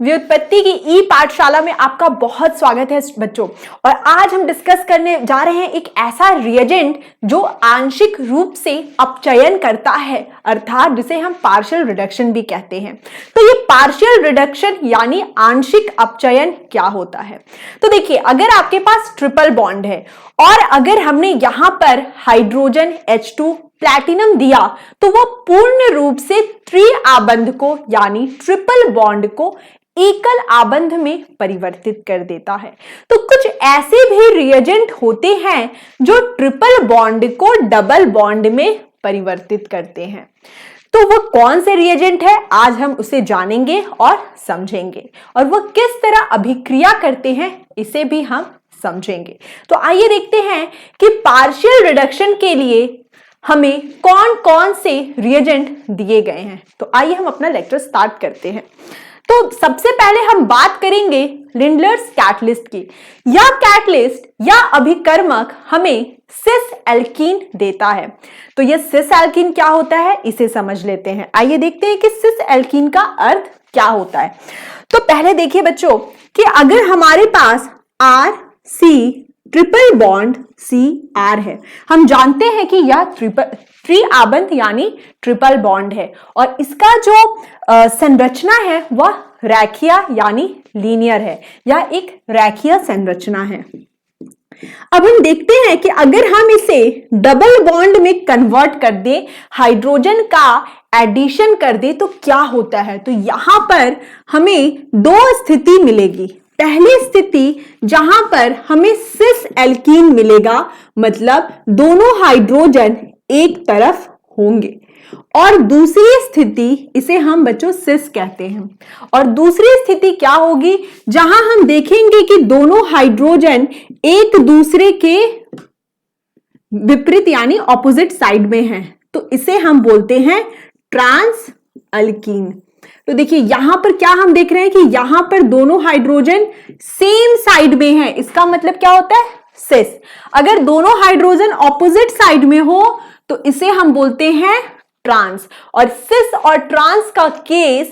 व्युत्पत्ति की ई पाठशाला में आपका बहुत स्वागत है बच्चों। और आज हम डिस्कस करने जा रहे हैं एक ऐसा रिएजेंट जो आंशिक रूप से अपचयन करता है, अर्थात जिसे हम पार्शियल रिडक्शन भी कहते हैं। तो ये पार्शियल रिडक्शन यानी आंशिक अपचयन क्या होता है? तो देखिए, अगर आपके पास ट्रिपल बॉन्ड है और अगर हमने यहां पर हाइड्रोजन H2 प्लैटिनम दिया तो वो पूर्ण रूप से त्रि-आबंध को यानी ट्रिपल बॉन्ड को एकल आबंध में परिवर्तित कर देता है। तो कुछ ऐसे भी रिएजेंट होते हैं जो ट्रिपल बॉन्ड को डबल बॉन्ड में परिवर्तित करते हैं। तो वो कौन से रिएजेंट है, आज हम उसे जानेंगे और समझेंगे, और वो किस तरह अभिक्रिया करते हैं इसे भी हम समझेंगे। तो आइए देखते हैं कि पार्शियल रिडक्शन के लिए हमें कौन कौन से रिएजेंट दिए गए हैं। तो आइए हम अपना लेक्चर स्टार्ट करते हैं। तो सबसे पहले हम बात करेंगे लिंडलर्स कैटलिस्ट की। यह कैटलिस्ट या अभिकर्मक हमें सिस एल्कीन देता है। तो यह सिस एल्कीन क्या होता है इसे समझ लेते हैं। आइए देखते हैं कि सिस एल्कीन का अर्थ क्या होता है। तो पहले देखिए बच्चों कि अगर हमारे पास R C triple bond CR है, हम जानते हैं कि यह त्रि-आबंध यानी ट्रिपल बॉन्ड है और इसका जो संरचना है वह रैखिया यानी लीनियर है, यह एक रैखिय संरचना है। अब हम देखते हैं कि अगर हम इसे डबल बॉन्ड में कन्वर्ट कर दें, हाइड्रोजन का एडिशन कर दें तो क्या होता है। तो यहां पर हमें दो स्थिति मिलेगी। पहली स्थिति जहां पर हमें सिस एल्कीन मिलेगा, मतलब दोनों हाइड्रोजन एक तरफ होंगे, और दूसरी स्थिति इसे हम बच्चों सिस कहते हैं। और दूसरी स्थिति क्या होगी, जहां हम देखेंगे कि दोनों हाइड्रोजन एक दूसरे के विपरीत यानी ऑपोजिट साइड में हैं, तो इसे हम बोलते हैं ट्रांस अल्कीन। तो देखिए यहां पर क्या हम देख रहे हैं कि यहां पर दोनों हाइड्रोजन सेम साइड में हैं, इसका मतलब क्या होता है सिस। अगर दोनों हाइड्रोजन ऑपोजिट साइड में हो तो इसे हम बोलते हैं ट्रांस। और सिस और ट्रांस का केस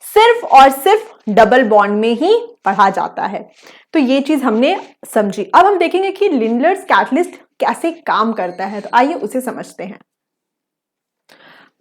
सिर्फ और सिर्फ डबल बॉन्ड में ही पढ़ा जाता है। तो ये चीज हमने समझी। अब हम देखेंगे कि लिंडलर्स कैटलिस्ट कैसे काम करता है, तो आइए उसे समझते हैं।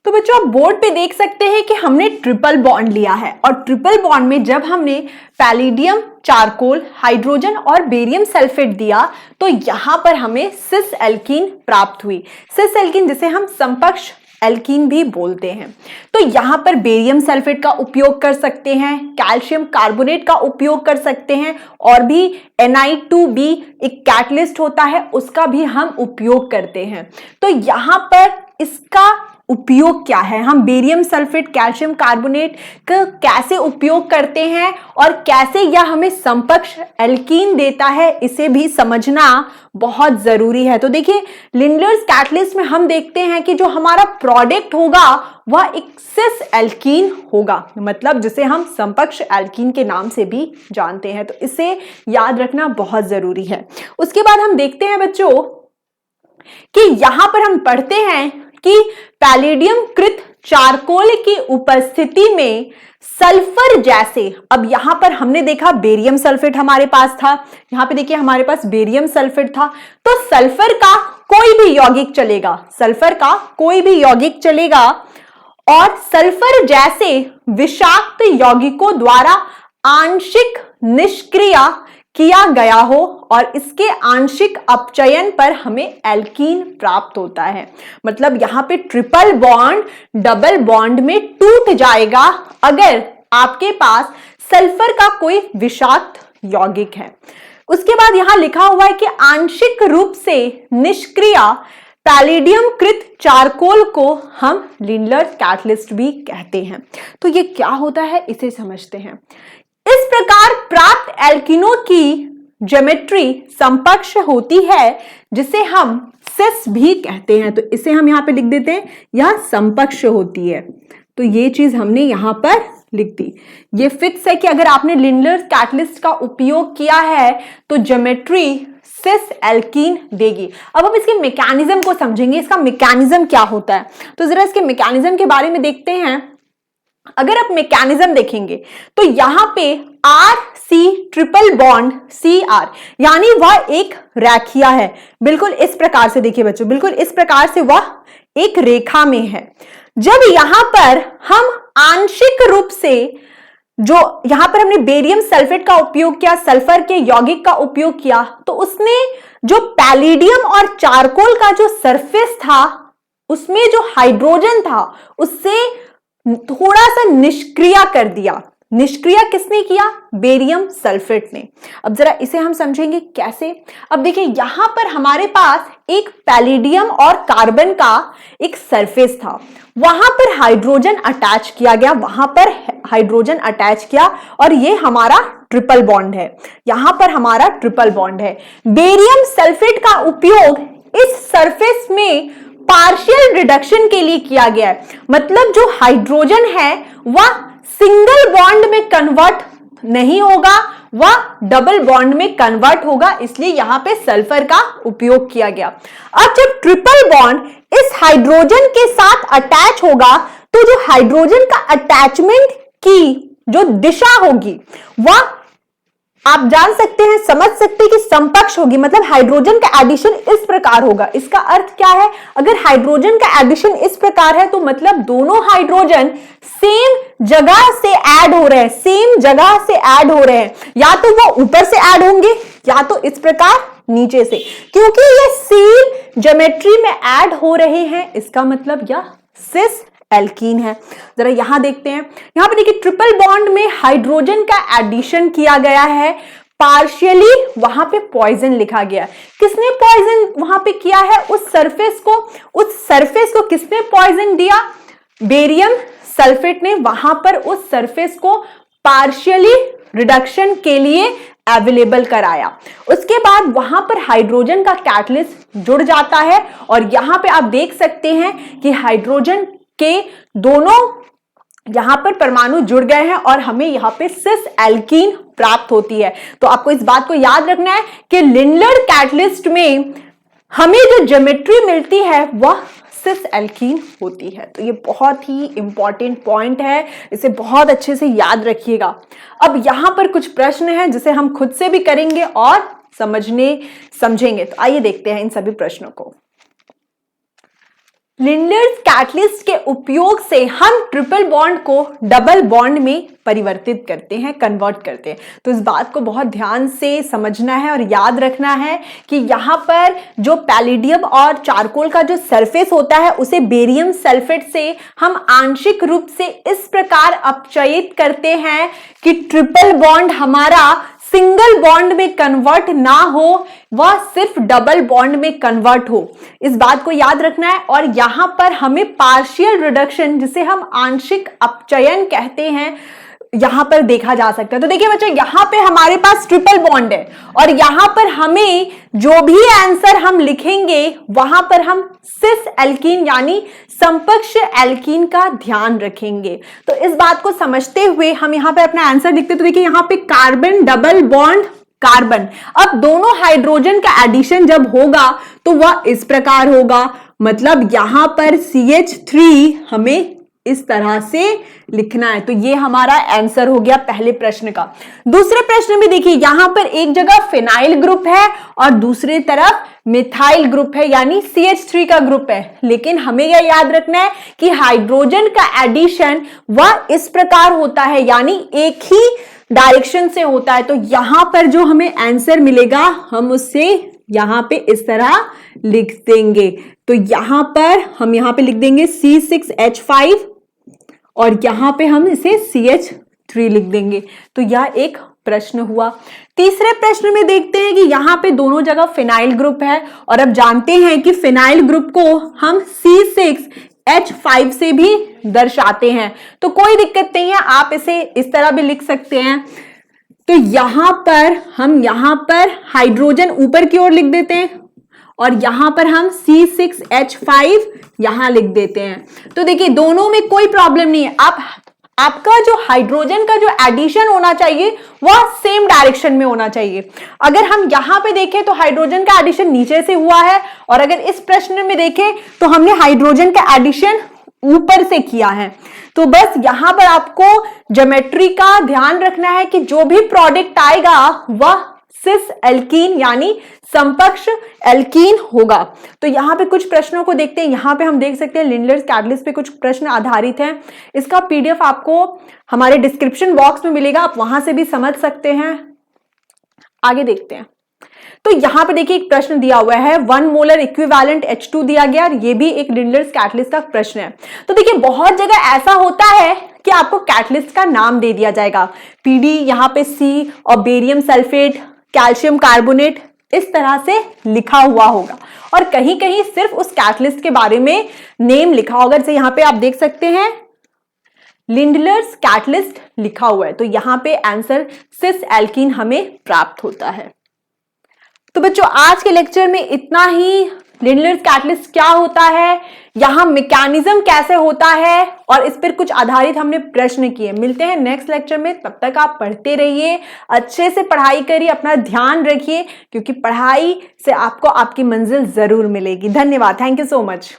तो बच्चों आप बोर्ड पे देख सकते हैं कि हमने ट्रिपल बॉन्ड लिया है, और ट्रिपल बॉन्ड में जब हमने पैलिडियम, चारकोल, हाइड्रोजन और बेरियम सल्फेट दिया तो यहां पर हमें सिस एल्कीन प्राप्त हुई। सिस एल्कीन जिसे हम समकक्ष एल्कीन भी बोलते हैं। तो यहां पर बेरियम सल्फेट का उपयोग कर सकते हैं, कैल्शियम कार्बोनेट का उपयोग कर सकते हैं, और भी Na2B एक कैटलिस्ट होता है उसका भी हम उपयोग करते हैं। तो यहां पर इसका उपयोग क्या है, हम बेरियम सल्फेट, कैल्शियम कार्बोनेट का कैसे उपयोग करते हैं और कैसे यह हमें समकक्ष एल्कीन देता है, इसे भी समझना बहुत जरूरी है। तो देखिए लिंडलर्स कैटलिस्ट में हम देखते हैं कि जो हमारा प्रोडक्ट होगा वह एक सिस एल्कीन होगा, मतलब जिसे हम समकक्ष एल्कीन के नाम से भी जानते हैं। तो इसे याद रखना बहुत जरूरी है। उसके बाद हम देखते हैं बच्चों कि यहां पर हम पढ़ते हैं कि पैलिडियम कृत चारकोल की उपस्थिति में सल्फर जैसे, अब यहां पर हमने देखा बेरियम सल्फेट हमारे पास था, यहां पे देखिए हमारे पास बेरियम सल्फेट था, तो सल्फर का कोई भी यौगिक चलेगा, सल्फर का कोई भी यौगिक चलेगा, और सल्फर जैसे विषाक्त यौगिकों द्वारा आंशिक निष्क्रिय किया गया हो और इसके आंशिक अपचयन पर हमें एल्कीन प्राप्त होता है। मतलब यहां पे ट्रिपल बॉन्ड डबल बॉन्ड में टूट जाएगा अगर आपके पास सल्फर का कोई विषाक्त यौगिक है। उसके बाद यहां लिखा हुआ है कि आंशिक रूप से निष्क्रिय पैलिडियम कृत चारकोल को हम लिंडलर्स कैटलिस्ट भी कहते हैं। तो ये क्या होता है इसे समझते हैं। इस प्रकार प्राप्त एल्कीनों की ज्योमेट्री समकक्ष होती है जिसे हम सिस भी कहते हैं। तो इसे हम यहां पे लिख देते हैं, यह समकक्ष होती है। तो ये चीज हमने यहां पर लिख दी। ये फिक्स है कि अगर आपने लिंडलर्स कैटलिस्ट का उपयोग किया है तो ज्योमेट्री सिस एल्कीन देगी। अब हम इसके मैकेनिज्म को समझेंगे, इसका मैकेनिज्म क्या होता है। तो जरा इसके मैकेनिज्म के बारे में देखते हैं। अगर आप मैकेनिज्म देखेंगे तो यहां पे RC ट्रिपल बॉन्ड CR, यानी वह एक रेखिया है। बिल्कुल इस प्रकार से देखिए बच्चों, बिल्कुल इस प्रकार से वह एक रेखा में है। जब यहां पर हम आंशिक रूप से जो यहां पर हमने बेरियम सल्फेट का उपयोग किया, सल्फर के यौगिक का उपयोग किया, तो उसने जो पैलिडियम और चारकोल का जो सरफेस था उसमें जो हाइड्रोजन था उससे थोड़ा सा निष्क्रिय कर दिया। निष्क्रिय किसने किया? बेरियम सल्फेट ने। अब जरा इसे हम समझेंगे कैसे। अब देखिए यहां पर हमारे पास एक पैलिडियम और कार्बन का एक सरफेस था, वहां पर हाइड्रोजन अटैच किया गया, वहां पर हाइड्रोजन अटैच किया और ये हमारा ट्रिपल बॉन्ड है, यहां पर हमारा ट्रिपल बॉन्ड है। बेरियम सल्फेट का उपयोग इस सरफेस में पार्शियल रिडक्शन के लिए किया गया है, मतलब जो हाइड्रोजन है वह सिंगल बॉन्ड में कन्वर्ट नहीं होगा, वह डबल बॉन्ड में कन्वर्ट होगा, इसलिए यहां पे सल्फर का उपयोग किया गया। अब जब ट्रिपल बॉन्ड इस हाइड्रोजन के साथ अटैच होगा तो जो हाइड्रोजन का अटैचमेंट की जो दिशा होगी वह आप जान सकते हैं, समझ सकते हैं कि समकक्ष होगी, मतलब हाइड्रोजन का एडिशन इस प्रकार होगा। इसका अर्थ क्या है? अगर हाइड्रोजन का एडिशन इस प्रकार है तो मतलब दोनों हाइड्रोजन सेम जगह से ऐड हो रहे हैं, सेम जगह से ऐड हो रहे हैं, या तो वो ऊपर से ऐड होंगे या तो इस प्रकार नीचे से, क्योंकि ये सेम ज्योमेट्री में ऐड हो रहे हैं, इसका मतलब यह सिस एल्कीन है। जरा यहां देखते हैं, यहां पे देखिए ट्रिपल बॉन्ड में हाइड्रोजन का एडिशन किया गया है पार्शियली, वहां पे पॉइजन लिखा गया। किसने पॉइजन वहां पे किया है? उस सरफेस को किसने पॉइजन दिया? बेरियम सल्फेट ने वहां पर उस सरफेस को पार्शियली रिडक्शन के लिए अवेलेबल कराया। उसके बाद वहां पर हाइड्रोजन का कैटलिस्ट जुड़ जाता है और यहां पे आप देख सकते हैं कि हाइड्रोजन के दोनों यहां पर परमाणु जुड़ गए हैं और हमें यहां पे सिस एल्कीन प्राप्त होती है। तो आपको इस बात को याद रखना है कि लिंडलर कैटलिस्ट में हमें जो ज्योमेट्री मिलती है वह सिस एल्कीन होती है। तो ये बहुत ही इंपॉर्टेंट पॉइंट है, इसे बहुत अच्छे से याद रखिएगा। अब यहां पर कुछ प्रश्न हैं जिसे हम खुद से भी करेंगे और समझेंगे। तो आइए देखते हैं इन सभी प्रश्नों को। लिंडलर्स कैटलिस्ट के उपयोग से हम ट्रिपल बॉन्ड को डबल बॉन्ड में परिवर्तित करते हैं, कन्वर्ट करते हैं। तो इस बात को बहुत ध्यान से समझना है और याद रखना है कि यहाँ पर जो पैलिडियम और चारकोल का जो सरफेस होता है उसे बेरियम सल्फेट से हम आंशिक रूप से इस प्रकार अपचयित करते हैं कि ट्रिपल बॉन्ड हमारा सिंगल बॉन्ड में कन्वर्ट ना हो, वह सिर्फ डबल बॉन्ड में कन्वर्ट हो। इस बात को याद रखना है। और यहां पर हमें पार्शियल रिडक्शन, जिसे हम आंशिक अपचयन कहते हैं, यहां पर देखा जा सकता है। तो देखिए बच्चों, यहां पे हमारे पास ट्रिपल बॉन्ड है और यहां पर हमें जो भी आंसर हम लिखेंगे वहां पर हम सिस एल्कीन यानी समकक्ष एल्कीन का ध्यान रखेंगे। तो इस बात को समझते हुए हम यहां पे अपना आंसर लिखते हैं। तो देखिए यहां पे कार्बन डबल बॉन्ड कार्बन, अब दोनों हाइड्रोजन का एडिशन जब होगा तो वह इस प्रकार होगा, मतलब यहां पर CH3 हमें इस तरह से लिखना है। तो ये हमारा आंसर हो गया पहले प्रश्न का। दूसरे प्रश्न में देखिए यहां पर एक जगह फिनाइल ग्रुप है और दूसरी तरफ मिथाइल ग्रुप है, यानी CH3 का ग्रुप है। लेकिन हमें यह याद रखना है कि हाइड्रोजन का एडिशन वह इस प्रकार होता है, यानी एक ही डायरेक्शन से होता है। तो यहां पर जो हमें आंसर मिलेगा हम उससे यहां पे इस तरह लिख देंगे। तो यहां पर हम यहां पे लिख देंगे C6H5 और यहां पे हम इसे CH3 लिख देंगे। तो यह एक प्रश्न हुआ। तीसरे प्रश्न में देखते हैं कि यहां पे दोनों जगह फिनाइल ग्रुप है और अब जानते हैं कि फिनाइल ग्रुप को हम C6H5 से भी दर्शाते हैं। तो कोई दिक्कत नहीं है, आप इसे इस तरह भी लिख सकते हैं। तो यहां पर हम यहां पर हाइड्रोजन ऊपर की ओर लिख देते हैं और यहां पर हम C6H5 यहां लिख देते हैं। तो देखिए दोनों में कोई प्रॉब्लम नहीं है। आपका जो हाइड्रोजन का जो एडिशन होना चाहिए वह सेम डायरेक्शन में होना चाहिए। अगर हम यहां पे देखें तो हाइड्रोजन का एडिशन नीचे से हुआ है और अगर इस प्रश्न में देखें तो हमने हाइड्रोजन का एडिशन ऊपर से किया है। तो बस यहां पर आपको ज्योमेट्री का ध्यान रखना है कि जो भी प्रोडक्ट आएगा वह सिस एल्कीन यानी समकक्ष एल्कीन होगा। तो यहां पे कुछ प्रश्नों को देखते हैं। यहां पे हम देख सकते हैं लिंडलर्स कैटलिस्ट पे कुछ प्रश्न आधारित हैं। इसका पीडीएफ आपको हमारे डिस्क्रिप्शन बॉक्स में मिलेगा, आप वहां से भी समझ सकते हैं। आगे देखते हैं। तो यहां पे देखिए एक प्रश्न दिया हुआ है 1 मोलर इक्विवेलेंट H2 दिया गया, ये भी एक लिंडलर्स कैटलिस्ट का प्रश्न है। तो देखिए बहुत जगह ऐसा होता है कि आपको कैटलिस्ट का नाम दे दिया जाएगा, पीडी यहां पे सी और बेरियम सल्फेट, कैल्शियम कार्बोनेट इस तरह से लिखा हुआ होगा, और कहीं कहीं सिर्फ उस कैटलिस्ट के बारे में नेम लिखा होगा। जैसे यहां पे आप देख सकते हैं लिंडलर्स कैटलिस्ट लिखा हुआ है, तो यहां पे आंसर सिस एल्कीन हमें प्राप्त होता है। तो बच्चों आज के लेक्चर में इतना ही। लिंडलर्स कैटलिस्ट क्या होता है, यहां मैकेनिज्म कैसे होता है, और इस पर कुछ आधारित हमने प्रश्न किए। मिलते हैं नेक्स्ट लेक्चर में, तब तक आप पढ़ते रहिए, अच्छे से पढ़ाई करिए, अपना ध्यान रखिए, क्योंकि पढ़ाई से आपको आपकी मंजिल जरूर मिलेगी। धन्यवाद, थैंक यू सो मच।